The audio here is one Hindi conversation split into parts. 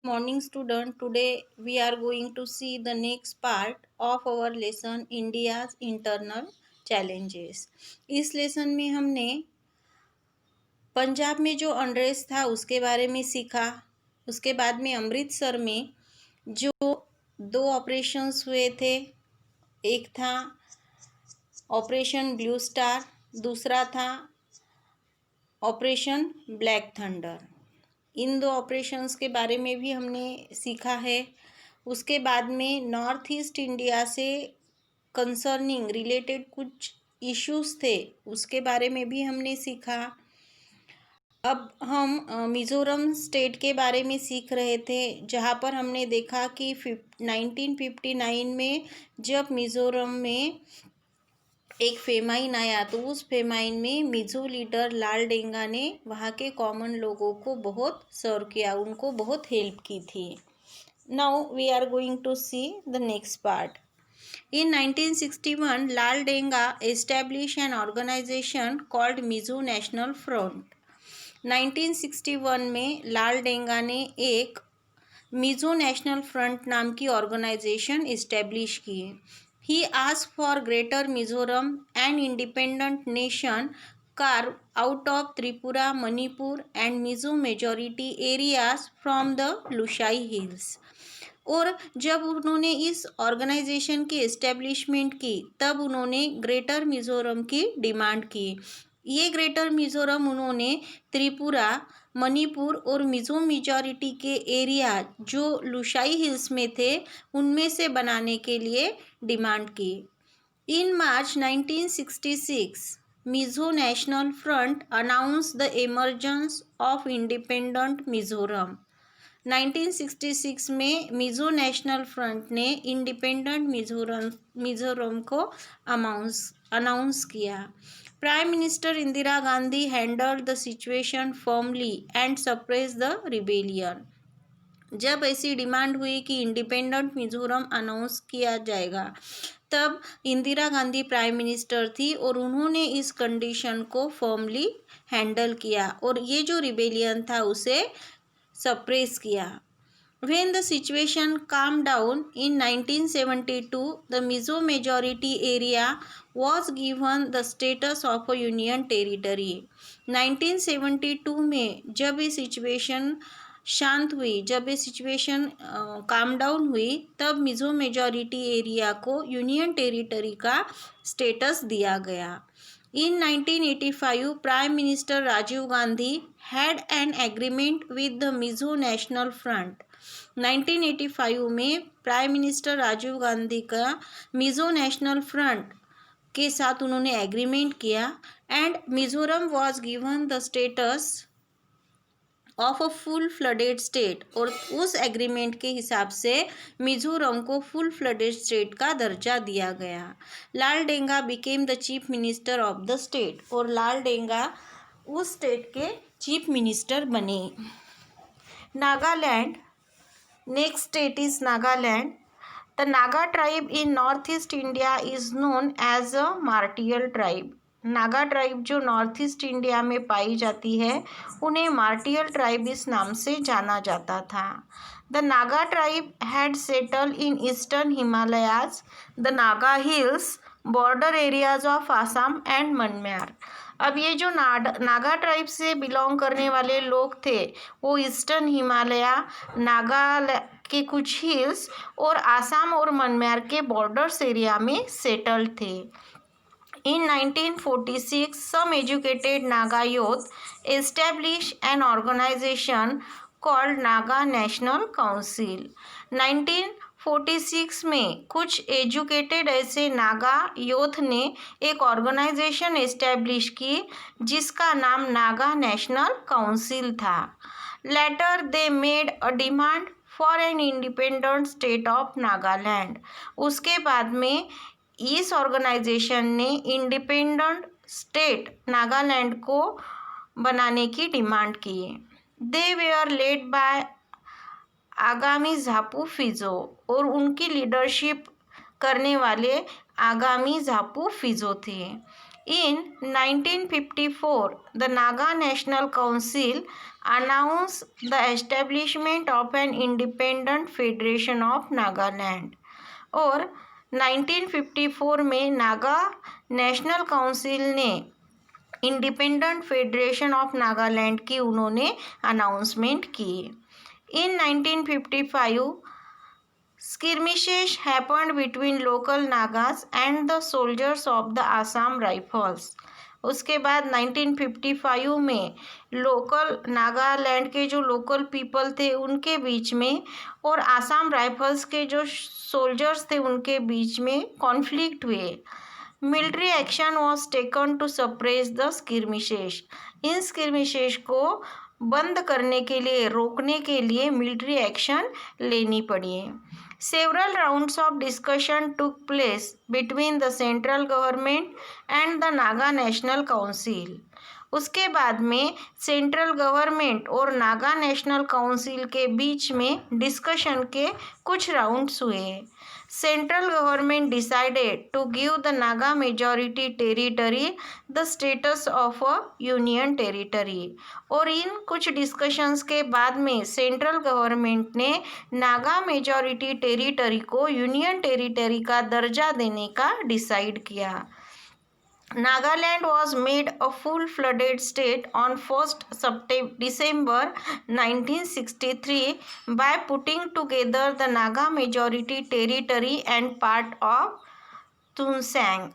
Morning student, today we are going to see the next part of our lesson India's internal challenges. इस लेसन में हमने पंजाब में जो अनरेस्ट था उसके बारे में सीखा। उसके बाद में अमृतसर में जो दो ऑपरेशंस हुए थे, एक था ऑपरेशन ब्लू स्टार, दूसरा था ऑपरेशन ब्लैक थंडर। इन दो ऑपरेशंस के बारे में भी हमने सीखा है। उसके बाद में नॉर्थ ईस्ट इंडिया से कंसर्निंग रिलेटेड कुछ इश्यूज थे, उसके बारे में भी हमने सीखा। अब हम मिज़ोरम स्टेट के बारे में सीख रहे थे, जहाँ पर हमने देखा कि 1959 में जब मिज़ोरम में एक फेमाइन आया तो उस फेमाइन में मिज़ो लीडर लाल डेंगा ने वहाँ के कॉमन लोगों को बहुत सर्व किया, उनको बहुत हेल्प की थी। Now we are going to see the next part. In 1961, Lal Denga established an organization called Mizo National Front. 1961 में लाल डेंगा ने एक मिज़ो नेशनल फ्रंट नाम की ऑर्गेनाइजेशन इस्टेब्लिश की। He asked for Greater Mizoram, an independent nation carved out of Tripura, Manipur, and Mizo majority areas from the Lushai Hills. और जब उन्होंने इस ऑर्गेनाइजेशन की इस्टेब्लिशमेंट की, तब उन्होंने ग्रेटर मिज़ोरम की डिमांड की। ये ग्रेटर मिज़ोरम उन्होंने त्रिपुरा, मणिपुर और मिज़ो मेजॉरिटी के एरिया जो लुशाई हिल्स में थे उनमें से बनाने के लिए डिमांड की। इन मार्च 1966 Mizo national front announce the emergence of independent Mizoram. 1966 में मिज़ो नेशनल फ्रंट ने इंडिपेंडेंट मिज़ोरम को अनाउंस किया। Prime minister Indira Gandhi handled the situation firmly and suppress the rebellion. जब ऐसी डिमांड हुई कि इंडिपेंडेंट मिज़ोरम अनाउंस किया जाएगा, तब इंदिरा गांधी प्राइम मिनिस्टर थी और उन्होंने इस कंडीशन को फर्मली हैंडल किया और ये जो रिबेलियन था उसे सप्रेस किया। When the situation calmed down in 1972, the Mizo majority area was given the status of a union territory. 1972 में जब ये सिचुएशन शांत हुई, जब ये सिचुएशन काम डाउन हुई, तब मिज़ो मेजॉरिटी एरिया को यूनियन टेरिटरी का स्टेटस दिया गया। In 1985, Prime Minister Rajiv Gandhi had an agreement with the Mizo National Front. 1985 में प्राइम मिनिस्टर राजीव गांधी का मिज़ो नेशनल फ्रंट के साथ उन्होंने एग्रीमेंट किया and Mizoram was given the status of a full flooded state. और उस एग्रीमेंट के हिसाब से मिज़ोरम को फुल फ्लडेड स्टेट का दर्जा दिया गया। Laldenga became the chief minister of the state और लाल डेंगा उस स्टेट के चीफ मिनिस्टर बने। Nagaland, next state is Nagaland. The Naga tribe in northeast India is known as a martial tribe. Naga tribe जो नॉर्थ ईस्ट इंडिया में पाई जाती है उन्हें मार्टियल ट्राइब इस नाम से जाना जाता था। The Naga tribe had settle in eastern Himalayas, the Naga hills, border areas of Assam and Myanmar. अब ये जो नागा ट्राइब से बिलोंग करने वाले लोग थे वो ईस्टर्न हिमालय, नागा के कुछ हिल्स और आसाम और म्यांमार के बॉर्डर्स एरिया में सेटल थे। In 1946, some educated Naga youth established an organization called Naga National Council. 1946 में कुछ एजुकेटेड ऐसे नागा यूथ ने एक ऑर्गेनाइजेशन एस्टेब्लिश की जिसका नाम नागा नेशनल काउंसिल था। Later they made a demand for an independent state of Nagaland. उसके बाद में इस ऑर्गेनाइजेशन ने इंडिपेंडेंट स्टेट नागालैंड को बनाने की डिमांड की। दे वेयर लेड बाय आगामी झापू फिजो और उनकी लीडरशिप करने वाले आगामी झापू फिजो थे। In 1954, the Naga National Council announced the establishment of an independent federation of Nagaland. और 1954 में नागा नेशनल काउंसिल ने इंडिपेंडेंट फेडरेशन ऑफ नागालैंड की उन्होंने अनाउंसमेंट की। इन 1955 skirmishes happened between local Nagas and the soldiers of the Assam Rifles. उसके बाद 1955 में लोकल नागालैंड के जो लोकल पीपल थे उनके बीच में और आसाम राइफल्स के जो सोल्जर्स थे उनके बीच में कॉन्फ्लिक्ट हुए। Military action was taken to suppress the skirmishes. इन स्किर्मिशेस को बंद करने के लिए, रोकने के लिए मिलिट्री एक्शन लेनी पड़ी। Several rounds of discussion took place between the central government and the Naga National Council. उसके बाद में सेंट्रल गवर्नमेंट और नागा नेशनल काउंसिल के बीच में डिस्कशन के कुछ राउंड्स हुए। Central government decided to give the Naga majority territory the status of a union territory. और इन कुछ डिस्कशंस के बाद में सेंट्रल गवर्नमेंट ने नागा मेजॉरिटी टेरिटरी को यूनियन टेरिटरी का दर्जा देने का डिसाइड किया। Nagaland was made a full-flooded state on 1st December 1963 by putting together the Naga majority territory and part of Tunsang.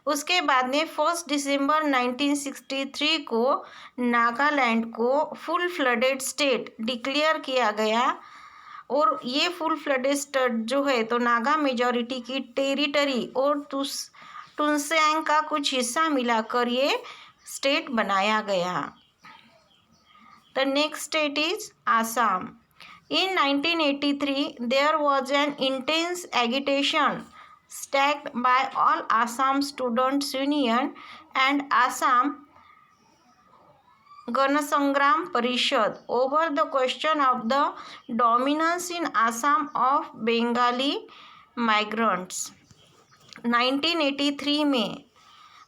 उसके बाद में 1 दिसंबर 1963 को नागालैंड को फुल फ्लडेड स्टेट डिक्लेयर किया गया। और ये फुल फ्लडेड स्टेट जो है तो नागा मेजॉरिटी की टेरिटरी और टुनसेंग का कुछ हिस्सा मिलाकर ये स्टेट बनाया गया। The next state is Assam. In 1983 there was an intense agitation started by all Assam students union and Assam Gana Sangram Parishad over the question of the dominance in Assam of Bengali migrants. 1983 में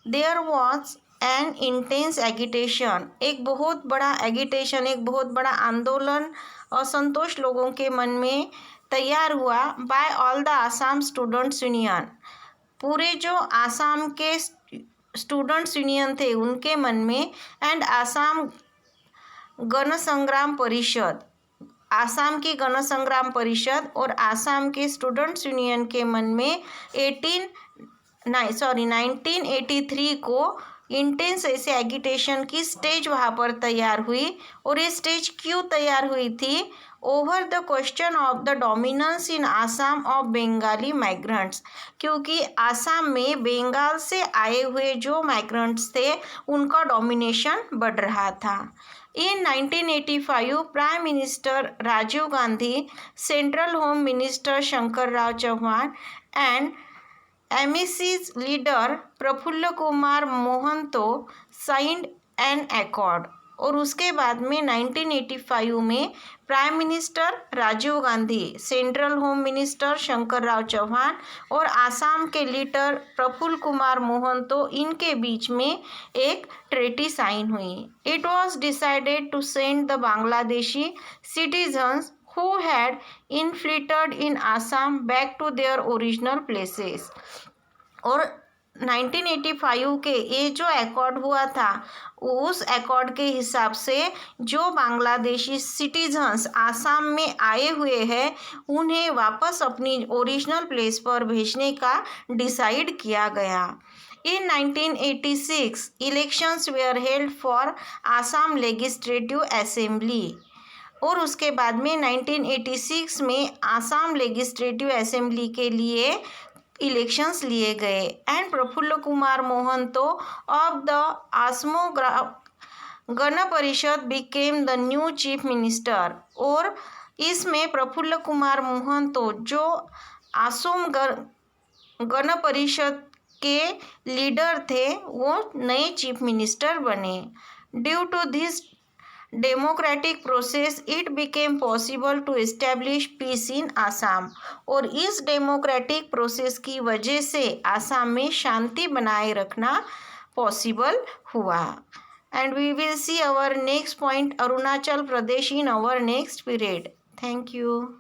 there was an intense agitation, एक बहुत बड़ा एगिटेशन, एक बहुत बड़ा आंदोलन असंतोष लोगों के मन में तैयार हुआ by all the Assam students union. पूरे जो आसाम के स्टूडेंट्स यूनियन थे उनके मन में एंड आसाम गण संग्राम परिषद, आसाम की गण संग्राम परिषद और आसाम के स्टूडेंट्स यूनियन के मन में 1983 को इंटेंस ऐसे एगिटेशन की स्टेज वहाँ पर तैयार हुई। और ये स्टेज क्यों तैयार हुई थी? Over the question of the dominance in Assam of Bengali migrants, क्योंकि आसाम में बंगाल से आए हुए जो माइग्रेंट्स थे उनका डोमिनेशन बढ़ रहा था। In 1985, Prime Minister Rajiv Gandhi, Central Home Minister Shankar Rao Chauhan and MEC's leader Praful Kumar Mohanto signed an accord। और उसके बाद में 1985 में prime minister Rajiv Gandhi, central home minister Shankar Rao Chauhan और आसाम के लीडर प्रफुल्ल कुमार मोहंतो इनके बीच में एक ट्रीटी साइन हुई। It was decided to send the Bangladeshi citizens who had infiltrated in Assam back to their original places। और 1985 के ये जो अकॉर्ड हुआ था उस अकॉर्ड के हिसाब से जो बांग्लादेशी सिटीजन्स आसाम में आए हुए हैं उन्हें वापस अपनी ओरिजिनल प्लेस पर भेजने का डिसाइड किया गया। In 1986 elections were held for Assam Legislative Assembly। और उसके बाद में 1986 में आसाम लेजिस्लेटिव असेंबली के लिए इलेक्शंस लिए गए and Prafulla Kumar Mahanta of the Asom Gana Parishad became the new chief minister. और इसमें प्रफुल्ल कुमार मोहंतो जो आसोम गण परिषद के लीडर थे वो नए चीफ मिनिस्टर बने। Due to this democratic process it became possible to establish peace in Assam. और इस डेमोक्रेटिक प्रोसेस की वजह से आसाम में शांति बनाए रखना पॉसिबल हुआ। And we will see our next point Arunachal Pradesh in our next period. Thank you.